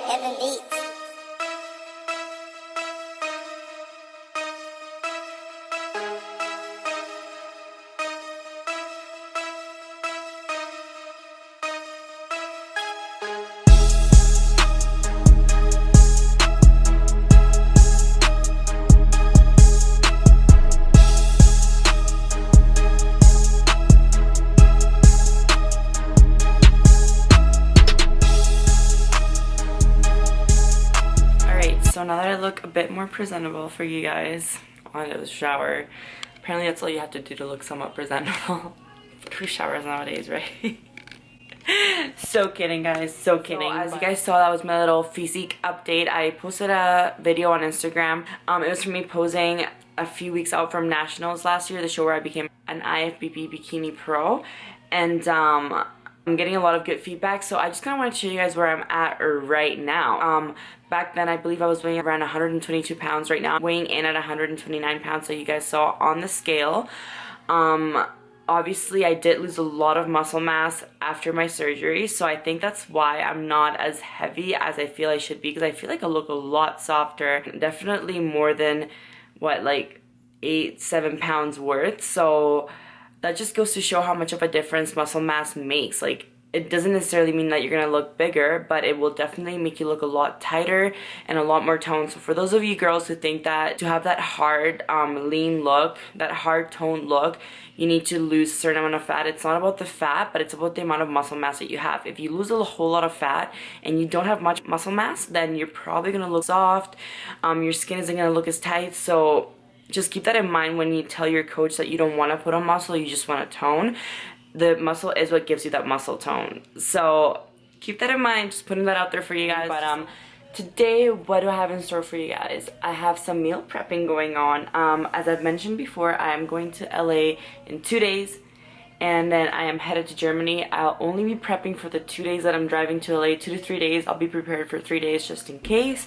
Heaven beats. So now that I look a bit more presentable for you guys, I went to the shower. Apparently that's all you have to do to look somewhat presentable. Who showers nowadays, right? So kidding, guys, so kidding. So, as you guys saw, that was my little physique update. I posted a video on Instagram. It was from me posing a few weeks out from nationals last year, the show where I became an IFBB bikini pro, and I'm getting a lot of good feedback, so I just kind of want to show you guys where I'm at right now. Back then, I believe I was weighing around 122 pounds. Right now, I'm weighing in at 129 pounds, so you guys saw on the scale. Obviously, I did lose a lot of muscle mass after my surgery, so I think that's why I'm not as heavy as I feel I should be, because I feel like I look a lot softer. Definitely more than, what, like 8-7 pounds worth, so that just goes to show how much of a difference muscle mass makes. Like, it doesn't necessarily mean that you're gonna look bigger, but it will definitely make you look a lot tighter and a lot more toned. So for those of you girls who think that to have that hard, lean look, that hard toned look, you need to lose a certain amount of fat. It's not about the fat, but it's about the amount of muscle mass that you have. If you lose a whole lot of fat and you don't have much muscle mass, then you're probably gonna look soft. Your skin isn't gonna look as tight. So just keep that in mind when you tell your coach that you don't want to put on muscle, you just want to tone. The muscle is what gives you that muscle tone. So keep that in mind, just putting that out there for you guys. But today, what do I have in store for you guys? I have some meal prepping going on. As I've mentioned before, I am going to LA in 2 days, and then I am headed to Germany. I'll only be prepping for the 2 days that I'm driving to LA, 2 to 3 days. I'll be prepared for 3 days just in case.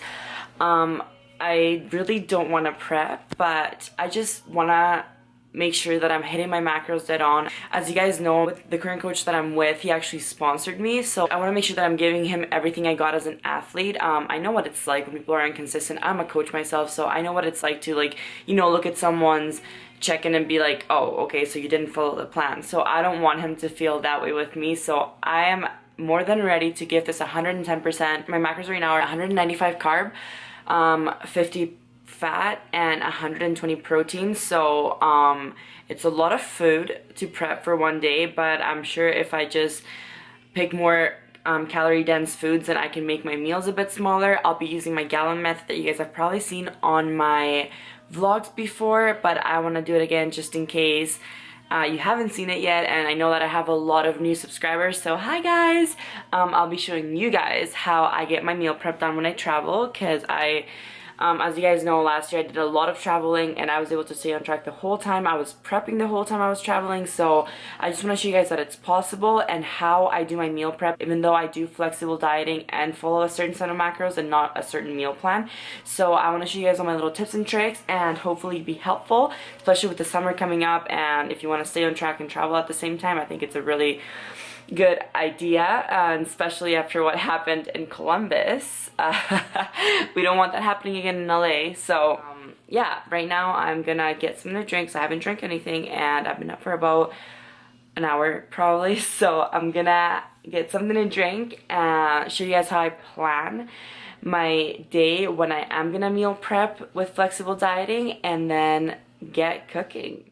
I really don't want to prep, but I just want to make sure that I'm hitting my macros dead on. As you guys know, with the current coach that I'm with, he actually sponsored me, so I want to make sure that I'm giving him everything I got as an athlete. I know what it's like when people are inconsistent. I'm a coach myself, so I know what it's like to, like, you know, look at someone's check-in and be like, oh, okay, so you didn't follow the plan. So I don't want him to feel that way with me, so I am more than ready to give this 110%. My macros right now are 195 carb, 50 fat, and 120 protein. So it's a lot of food to prep for one day, but I'm sure if I just pick more calorie dense foods, then I can make my meals a bit smaller. I'll be using my gallon method that you guys have probably seen on my vlogs before, but I want to do it again just in case you haven't seen it yet. And I know that I have a lot of new subscribers, so hi guys. I'll be showing you guys how I get my meal prep done when I travel, because as you guys know, last year I did a lot of traveling and I was able to stay on track the whole time. I was prepping the whole time I was traveling, so I just want to show you guys that it's possible and how I do my meal prep, even though I do flexible dieting and follow a certain set of macros and not a certain meal plan. So I want to show you guys all my little tips and tricks and hopefully be helpful, especially with the summer coming up, and if you want to stay on track and travel at the same time, I think it's a really good idea, and especially after what happened in Columbus. We don't want that happening again in LA. So yeah, right now I'm gonna get some to drink. I haven't drank anything and I've been up for about an hour probably, so I'm gonna get something to drink and show you guys how I plan my day when I am gonna meal prep with flexible dieting, and then get cooking.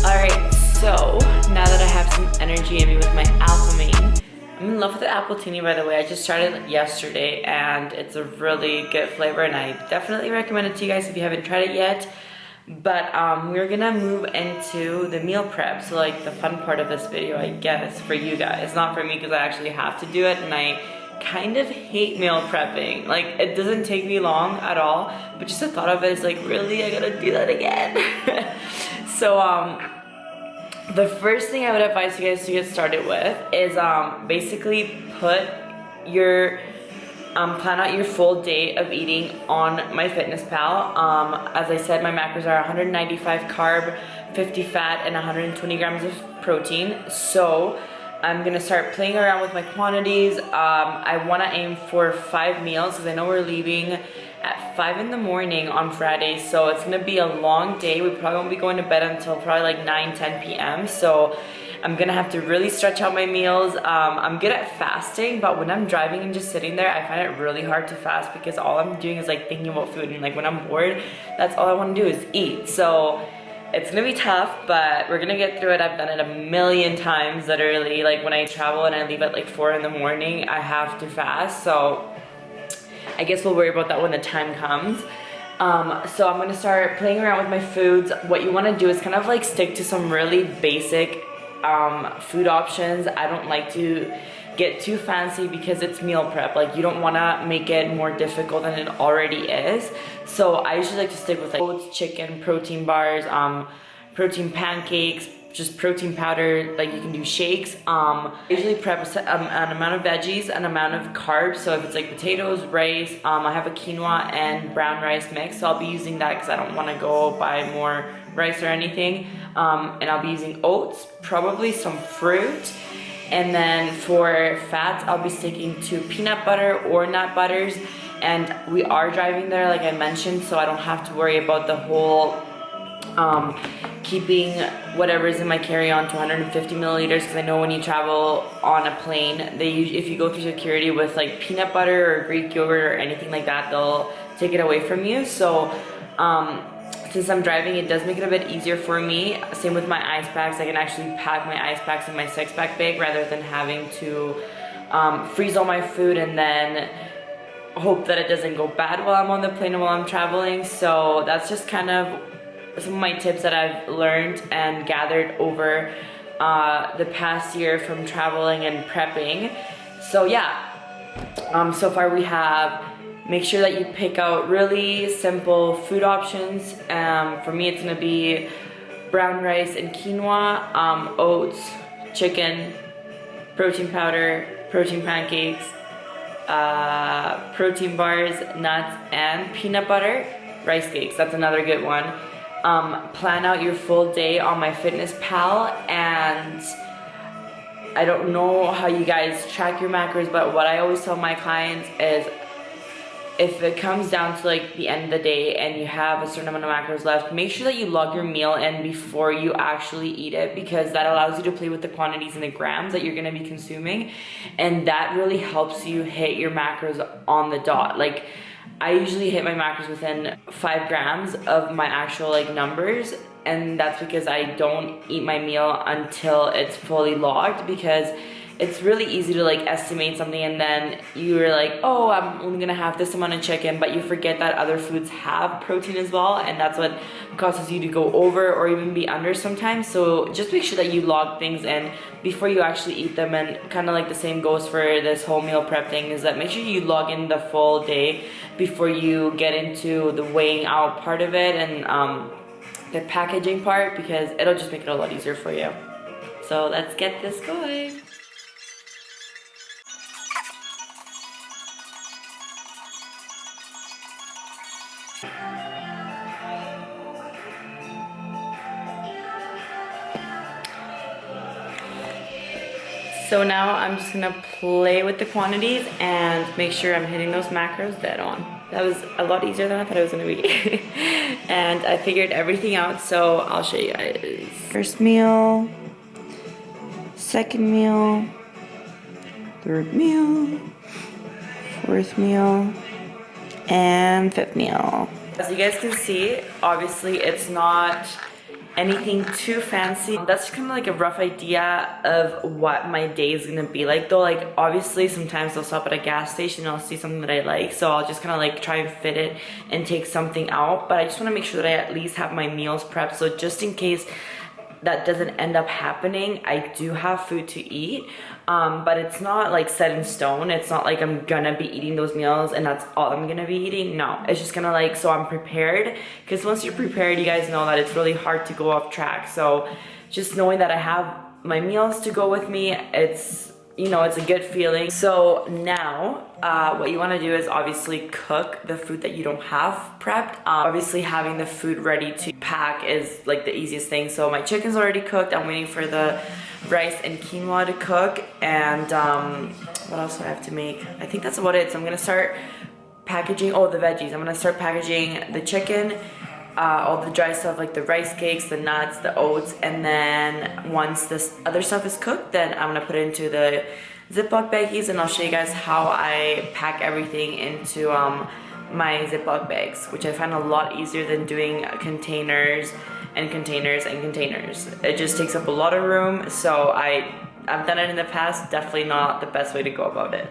Alright, so now that I have some energy in me with my IIFYM, I'm in love with the appletini, by the way. I just tried it yesterday and it's a really good flavor, and I definitely recommend it to you guys if you haven't tried it yet. But we're gonna move into the meal prep, so like the fun part of this video, I guess, for you guys, not for me because I actually have to do it, and I kind of hate meal prepping. Like, it doesn't take me long at all, but just the thought of it is like, really, I gotta do that again. So the first thing I would advise you guys to get started with is basically put your plan out your full day of eating on MyFitnessPal. As I said, my macros are 195 carb, 50 fat, and 120 grams of protein. So I'm gonna start playing around with my quantities. I wanna aim for 5 meals because I know we're leaving at 5 in the morning on Friday, so it's gonna be a long day. We probably won't be going to bed until probably like 9-10 p.m. So I'm gonna have to really stretch out my meals. I'm good at fasting, but when I'm driving and just sitting there, I find it really hard to fast because all I'm doing is like thinking about food, and like when I'm bored, that's all I want to do is eat. So it's gonna be tough, but we're gonna get through it. I've done it a million times, literally. Like when I travel and I leave at like 4 in the morning, I have to fast. So I guess we'll worry about that when the time comes. So I'm gonna start playing around with my foods. What you wanna do is kind of like stick to some really basic food options. I don't like to get too fancy because it's meal prep. Like you don't wanna make it more difficult than it already is. So I usually like to stick with like oats, chicken, protein bars, protein pancakes, just protein powder. Like you can do shakes. I usually prep an amount of veggies, an amount of carbs. So if it's like potatoes, rice, I have a quinoa and brown rice mix. So I'll be using that because I don't want to go buy more rice or anything. And I'll be using oats, probably some fruit. And then for fats, I'll be sticking to peanut butter or nut butters. And we are driving there, like I mentioned, so I don't have to worry about the whole keeping whatever is in my carry-on to 150 milliliters, because I know when you travel on a plane, if you go through security with like peanut butter or Greek yogurt or anything like that, they'll take it away from you. So since I'm driving, it does make it a bit easier for me. Same with my ice packs. I can actually pack my ice packs in my 6-pack bag rather than having to freeze all my food and then hope that it doesn't go bad while I'm on the plane and while I'm traveling. So that's just kind of some of my tips that I've learned and gathered over the past year from traveling and prepping. So yeah, so far we have, make sure that you pick out really simple food options. For me, it's gonna be brown rice and quinoa, oats, chicken, protein powder, protein pancakes, protein bars, nuts, and peanut butter. Rice cakes, that's another good one. Plan out your full day on MyFitnessPal, and I don't know how you guys track your macros, but what I always tell my clients is if it comes down to like the end of the day and you have a certain amount of macros left, make sure that you log your meal in before you actually eat it, because that allows you to play with the quantities and the grams that you're going to be consuming, and that really helps you hit your macros on the dot. Like I usually hit my macros within 5 grams of my actual like numbers, and that's because I don't eat my meal until it's fully logged, because it's really easy to like estimate something and then you're like, oh, I'm only gonna have this amount of chicken, but you forget that other foods have protein as well, and that's what causes you to go over or even be under sometimes. So just make sure that you log things in before you actually eat them, and kind of like the same goes for this whole meal prep thing, is that make sure you log in the full day before you get into the weighing out part of it and the packaging part, because it'll just make it a lot easier for you. So let's get this going. So now I'm just gonna play with the quantities and make sure I'm hitting those macros dead on. That was a lot easier than I thought it was gonna be. And I figured everything out, so I'll show you guys. First meal, second meal, third meal, fourth meal, and fifth meal. As you guys can see, obviously it's not anything too fancy. That's kind of like a rough idea of what my day is gonna be like, though. Like obviously sometimes I'll stop at a gas station and I'll see something that I like, so I'll just kind of like try and fit it and take something out. But I just want to make sure that I at least have my meals prepped, so just in case that doesn't end up happening, I do have food to eat. But it's not like set in stone. It's not like I'm gonna be eating those meals and that's all I'm gonna be eating. No, it's just gonna like, so I'm prepared, because once you're prepared, you guys know that it's really hard to go off track. So just knowing that I have my meals to go with me, it's you know, it's a good feeling. So now what you want to do is obviously cook the food that you don't have prepped. Obviously having the food ready to pack is like the easiest thing. So my chicken's already cooked. I'm waiting for the rice and quinoa to cook, and what else do I have to make? I think that's about it. So I'm gonna start packaging, oh, the veggies. I'm gonna start packaging the chicken, all the dry stuff like the rice cakes, the nuts, the oats, and then once this other stuff is cooked, then I'm gonna put it into the Ziploc baggies, and I'll show you guys how I pack everything into my Ziploc bags, which I find a lot easier than doing containers and containers and containers. It just takes up a lot of room, so I've done it in the past, definitely not the best way to go about it.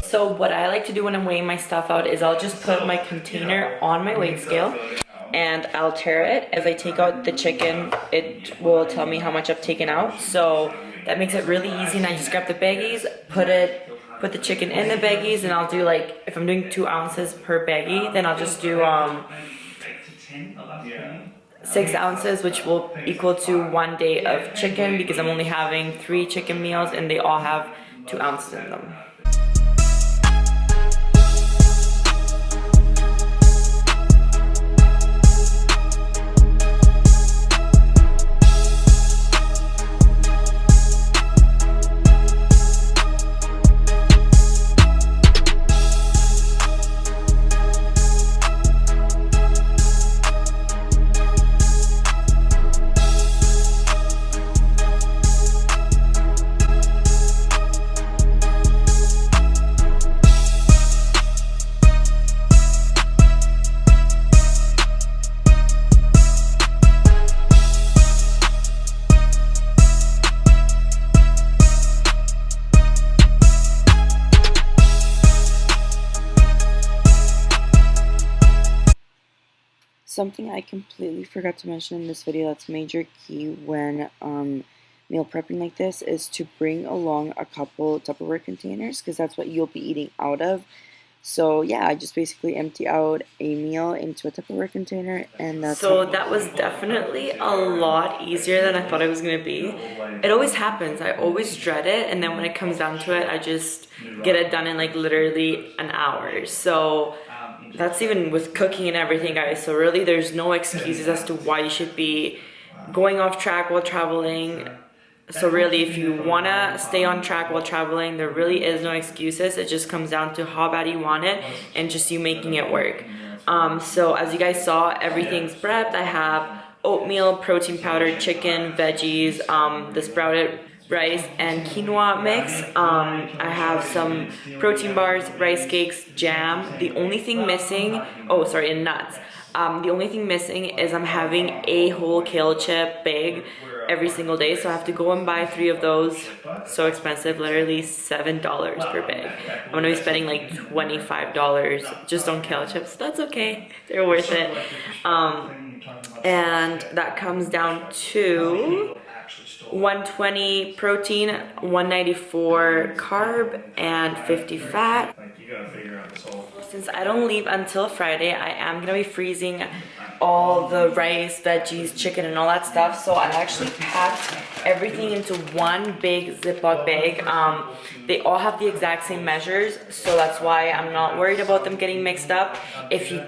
So what I like to do when I'm weighing my stuff out is I'll just put my container on my weight scale and I'll tare it. As I take out the chicken, it will tell me how much I've taken out. So that makes it really easy, and I just grab the baggies, put the chicken in the baggies, and I'll do like, if I'm doing 2 ounces per baggie, then I'll just do 6 ounces, which will equal to 1 day of chicken, because I'm only having 3 chicken meals and they all have 2 ounces in them. Something I completely forgot to mention in this video that's major key when meal prepping like this is to bring along a couple Tupperware containers, because that's what you'll be eating out of. So yeah, I just basically empty out a meal into a Tupperware container, and that's so that was definitely a lot easier than I thought it was gonna be. It always happens. I always dread it, and then when it comes down to it, I just get it done in like literally an hour. So that's even with cooking and everything, guys. So really there's no excuses as to why you should be going off track while traveling. So really, if you want to stay on track while traveling, there really is no excuses. It just comes down to how bad you want it and just you making it work. So as you guys saw, everything's prepped. I have oatmeal, protein powder, chicken, veggies, the sprouted rice and quinoa mix. I have some protein bars, rice cakes, jam. The only thing missing, and nuts. The only thing missing is I'm having a whole kale chip bag every single day, so I have to go and buy 3 of those. So expensive, literally $7 per bag. I'm gonna be spending like $25 just on kale chips. That's okay, they're worth it. And that comes down to 120 protein, 194 carb, and 50 fat. Since I don't leave until Friday, I am gonna be freezing all the rice, veggies, chicken, and all that stuff. So I actually packed everything into one big Ziploc bag. They all have the exact same measures, so that's why I'm not worried about them getting mixed up. If you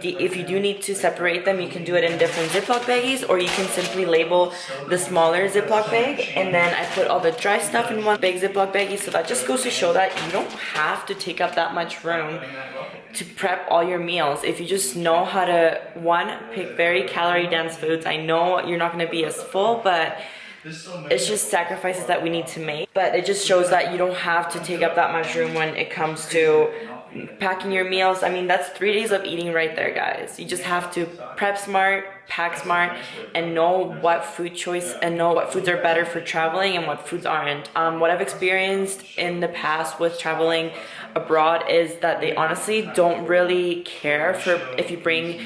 do need to separate them, you can do it in different Ziploc baggies, or you can simply label the smaller Ziploc bag. And then I put all the dry stuff in one big Ziploc baggie, so that just goes to show that you don't have to take up that much room to prep all your meals. If you just know how to, one, pick very calorie dense foods. I know you're not going to be as full, but it's just sacrifices that we need to make. But it just shows that you don't have to take up that much room when it comes to packing your meals. I mean, that's 3 days of eating right there, guys. You just have to prep smart, pack smart, and know what food choice and know what foods are better for traveling and what foods aren't. What I've experienced in the past with traveling abroad is that they honestly don't really care for if you bring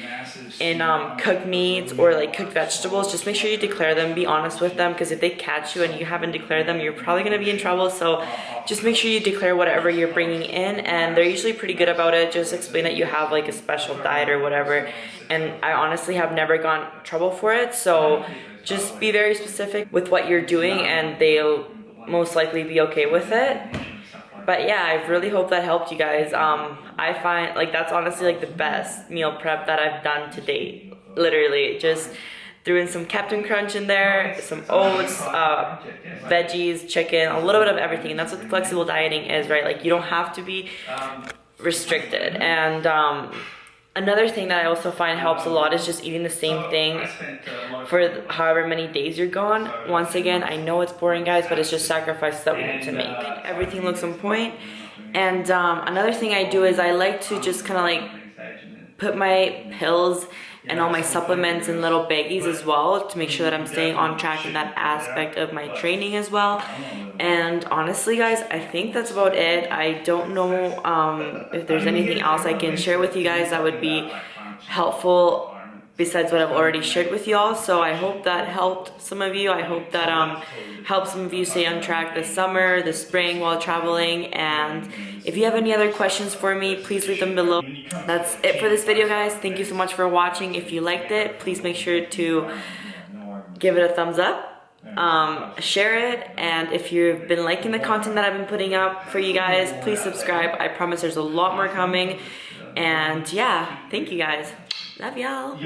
in cooked meats or like cooked vegetables. Just make sure you declare them, be honest with them, because if they catch you and you haven't declared them, you're probably going to be in trouble. So just make sure you declare whatever you're bringing in, and they're usually pretty good about it. Just explain that you have like a special diet or whatever, and I honestly have never gotten in trouble for it. So just be very specific with what you're doing and they'll most likely be okay with it. But yeah, I really hope that helped you guys. I find like that's honestly like the best meal prep that I've done to date. Literally, just threw in some Captain Crunch in there, some oats, veggies, chicken, a little bit of everything. And that's what flexible dieting is, right? Like you don't have to be restricted. And another thing that I also find helps a lot is just eating the same thing for however many days you're gone. Once again, I know it's boring, guys, but it's just sacrifices that we need to make. Everything looks on point. And another thing I do is I like to just kind of like put my pills and all my supplements in little baggies as well to make sure that I'm staying on track in that aspect of my training as well. And honestly, guys, I think that's about it. I don't know if there's anything else I can share with you guys that would be helpful besides what I've already shared with y'all. So I hope that helped some of you. I hope that helped some of you stay on track this summer, this spring while traveling. And if you have any other questions for me, please leave them below. That's it for this video, guys. Thank you so much for watching. If you liked it, please make sure to give it a thumbs up. Share it, and if you've been liking the content that I've been putting up for you guys, please subscribe. I promise there's a lot more coming. And yeah, thank you guys. Love y'all.